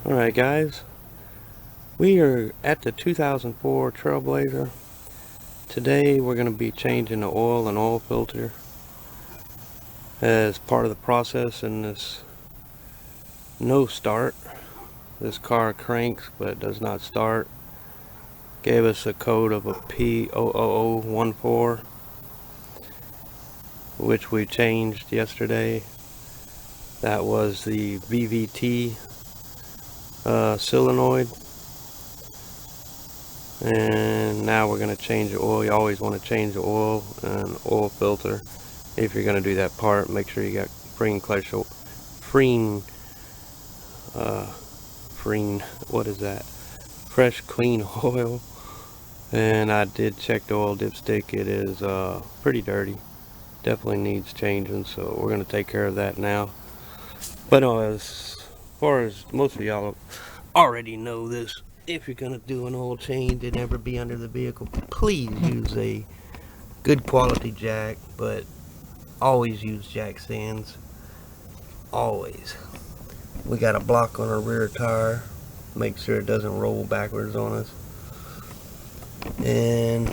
Alright guys, we are at the 2004 Trailblazer. Today we're going to be changing the oil and oil filter as part of the process in this no start. This car cranks but does not start. Gave us a code of a P00014, which we changed yesterday. That was the VVT solenoid. And now we're going to change the oil. You always want to change the oil and oil filter if you're going to do that part. Make sure you got fresh clean oil. And I did check the oil dipstick. It is pretty dirty, definitely needs changing, so we're going to take care of that now. But as far as most of y'all already know this, if you're going to do an oil change and ever be under the vehicle, please use a good quality jack, but always use jack stands. Always. We got a block on our rear tire. Make sure it doesn't roll backwards on us. And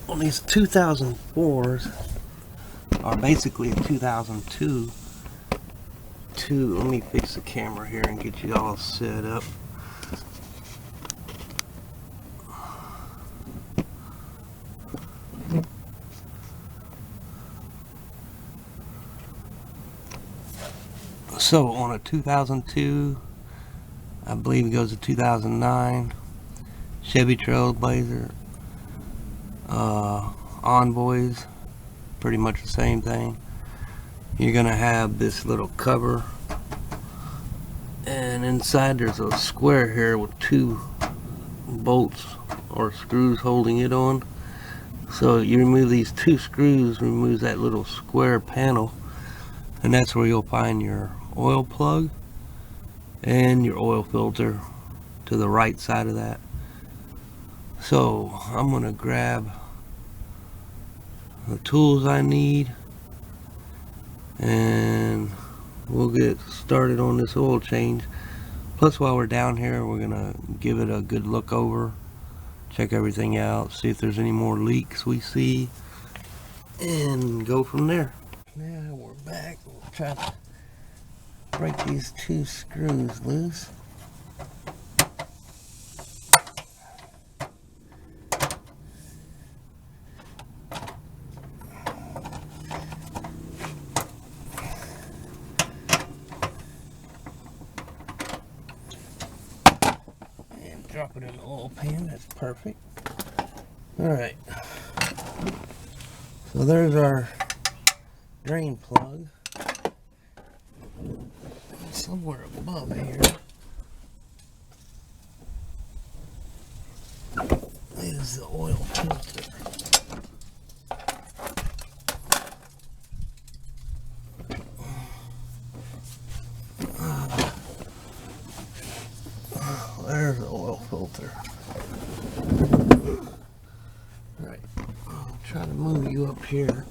on these 2004s are basically a 2002. Let me fix the camera here and get you all set up. So on a 2002, I believe it goes to 2009 Chevy Trailblazer, Envoys, pretty much the same thing. You're gonna have this little cover, and inside there's a square here with two bolts or screws holding it on. So you remove these two screws, removes that little square panel, and that's where you'll find your oil plug and your oil filter to the right side of that. So I'm gonna grab the tools I need and we'll get started on this oil change. Plus, while we're down here, we're gonna give it a good look over, check everything out, see if there's any more leaks we see, and go from there. Now we're back. We'll try to break these two screws loose. Drop it in the oil pan. That's perfect. Alright, so there's our drain plug. Somewhere above here is the oil filter. There's the oil filter. Right, I'll try to move you up here,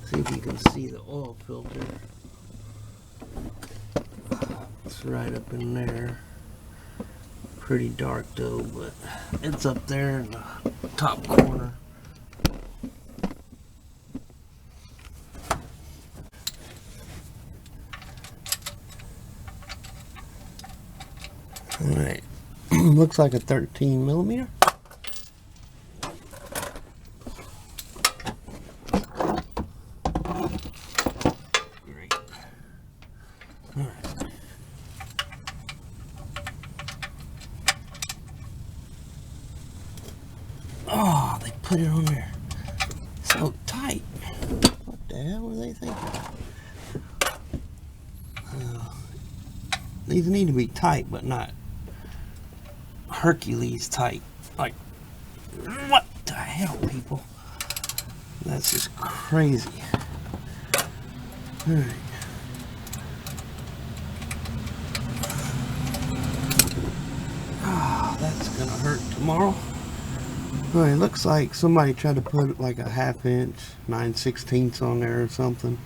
see if you can see the oil filter. It's right up in there. Pretty dark though, but it's up there in the top corner. Alright, looks like a 13 millimeter. Great. Alright. Oh, they put it on there so tight. What the hell were they thinking? These need to be tight, but not Hercules tight. Like, what the hell, people? That's just crazy. Alright. Oh, that's gonna hurt tomorrow. Alright, it looks like somebody tried to put like a 1/2 inch 9/16 on there or something.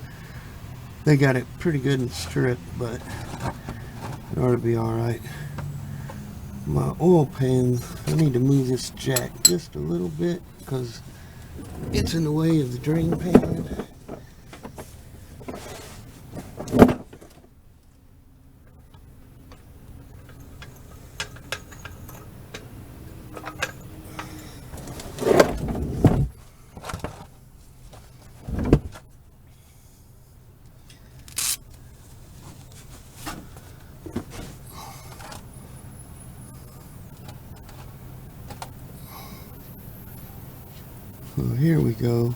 They got it pretty good and stripped, but it ought to be alright. My oil pans, I need to move this jack just a little bit because it's in the way of the drain pan. So here we go.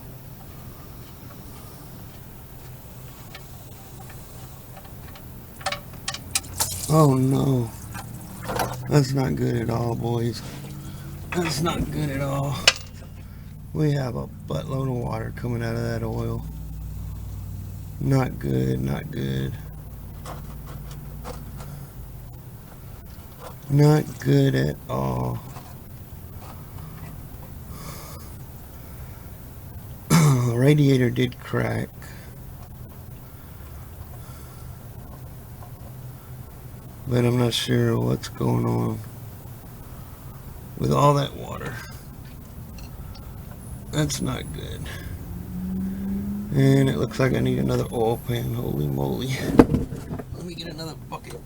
Oh no, that's not good at all, boys. That's not good at all. We have a buttload of water coming out of that oil. Not good, not good. Not good at all. Radiator did crack. But I'm not sure what's going on with all that water. That's not good. And it looks like I need another oil pan. Holy moly. Let me get another bucket.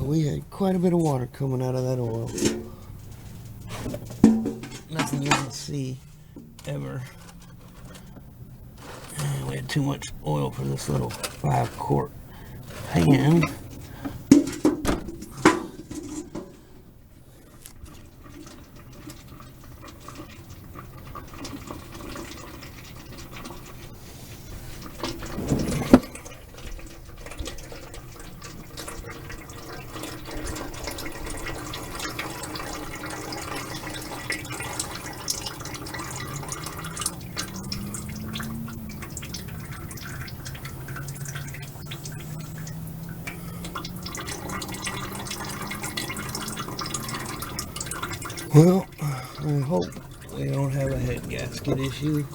We had quite a bit of water coming out of that oil. Nothing you can see ever. And we had too much oil for this little 5-quart pan. Well, I hope we don't have a head gasket issue.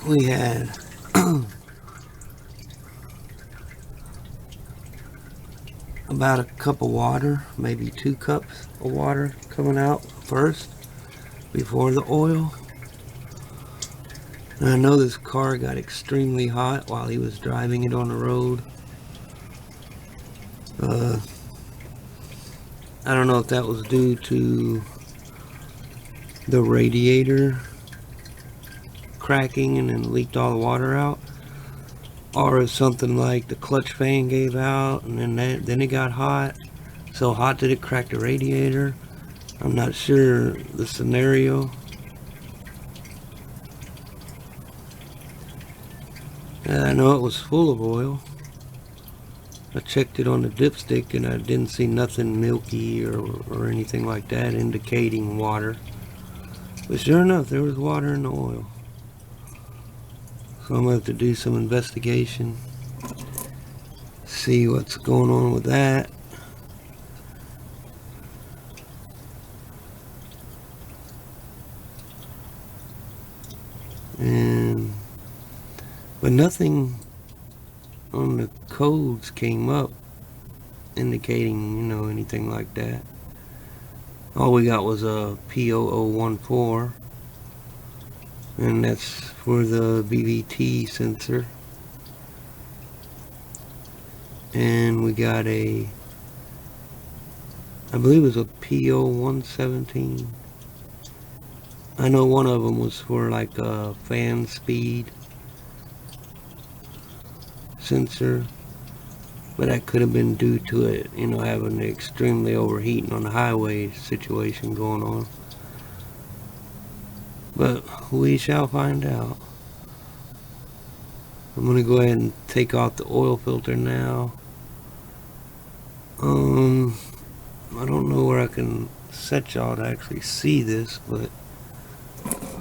We had about a cup of water, maybe 2 cups of water coming out first before the oil. And I know this car got extremely hot while he was driving it on the road. I don't know if that was due to the radiator cracking and then leaked all the water out, or if something like the clutch fan gave out and then it got hot, so hot that it cracked the radiator. I'm not sure the scenario. I know it was full of oil. I checked it on the dipstick and I didn't see nothing milky or anything like that indicating water. But sure enough, there was water in the oil. So I'm going to have to do some investigation, see what's going on with that. But nothing on the codes came up indicating, you know, anything like that. All we got was a P0014, and that's for the BVT sensor. And we got a, I believe it was a P0117. I know one of them was for like a fan speed sensor, but that could have been due to it, you know, having the extremely overheating on the highway situation going on. But we shall find out. I'm gonna go ahead and take off the oil filter now. I don't know where I can set y'all to actually see this, but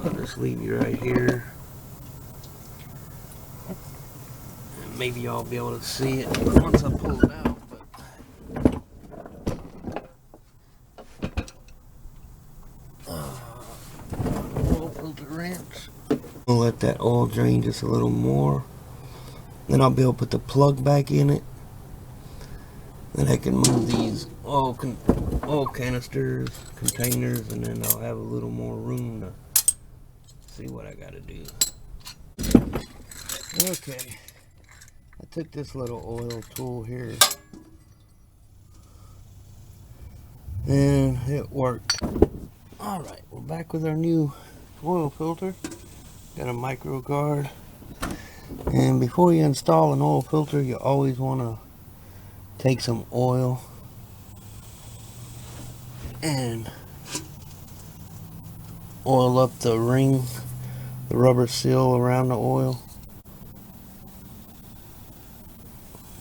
I'll just leave you right here. And maybe y'all be able to see it once I pull it out. Oil filter wrench. I'll let that oil drain just a little more. Then I'll be able to put the plug back in it. Then I can move these oil canisters, containers, and then I'll have a little more room to see what I gotta do. Okay, I took this little oil tool here and it worked. Alright, we're back with our new oil filter. Got a micro guard. And before you install an oil filter, you always want to take some oil and oil up the ring, the rubber seal around the oil.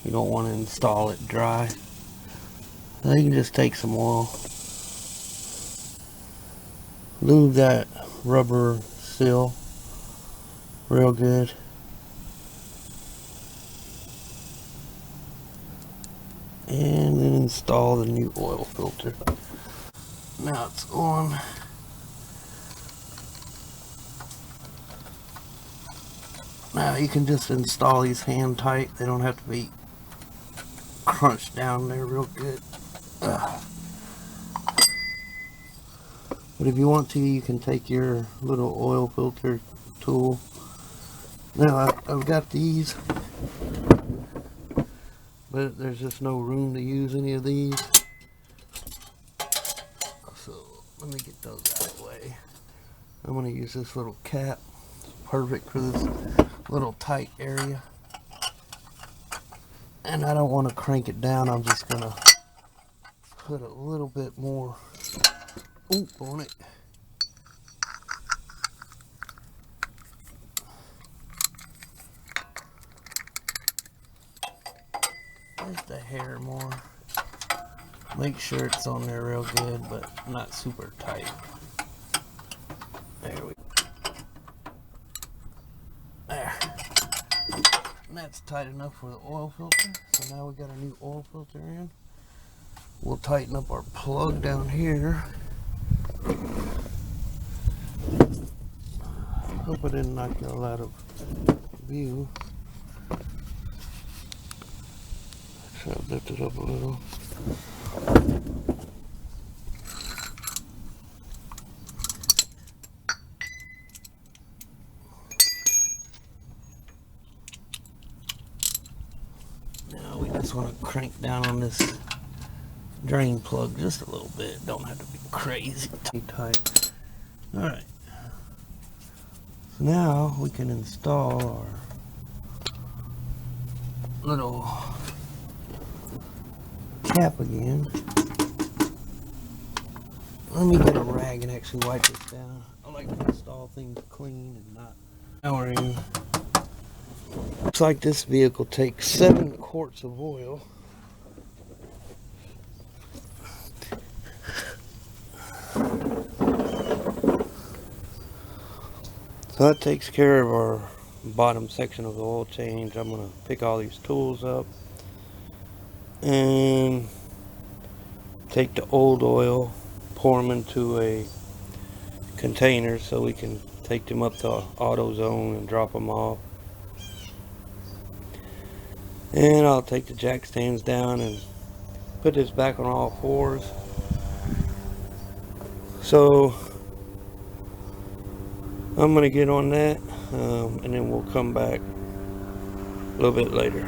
You don't want to install it dry. So you can just take some oil, lube that rubber seal real good. And then install the new oil filter. Now it's on. Now you can just install these hand tight. They don't have to be crunched down there real good. But if you want to, you can take your little oil filter tool. Now I've got these, but there's just no room to use any of these. So let me get those out of the way. I'm going to use this little cap. It's perfect for this little tight area. And I don't want to crank it down. I'm just going to put a little bit more oomph on it. Just a hair more. Make sure it's on there real good, but not super tight. There we go. There. And that's tight enough for the oil filter. So now we got a new oil filter in. We'll tighten up our plug down here. Hope I didn't knock y'all out of view. Try to lift it up a little. Now we just want to crank down on this drain plug just a little bit. Don't have to be crazy tight. Alright. So now we can install our little cap again. Let me get a rag and actually wipe this down. I like to install things clean and not. Now we're in. Looks like this vehicle takes 7 quarts of oil. So that takes care of our bottom section of the oil change. I'm going to pick all these tools up and take the old oil, pour them into a container so we can take them up to AutoZone and drop them off. And I'll take the jack stands down and put this back on all fours. So I'm going to get on that and then we'll come back a little bit later.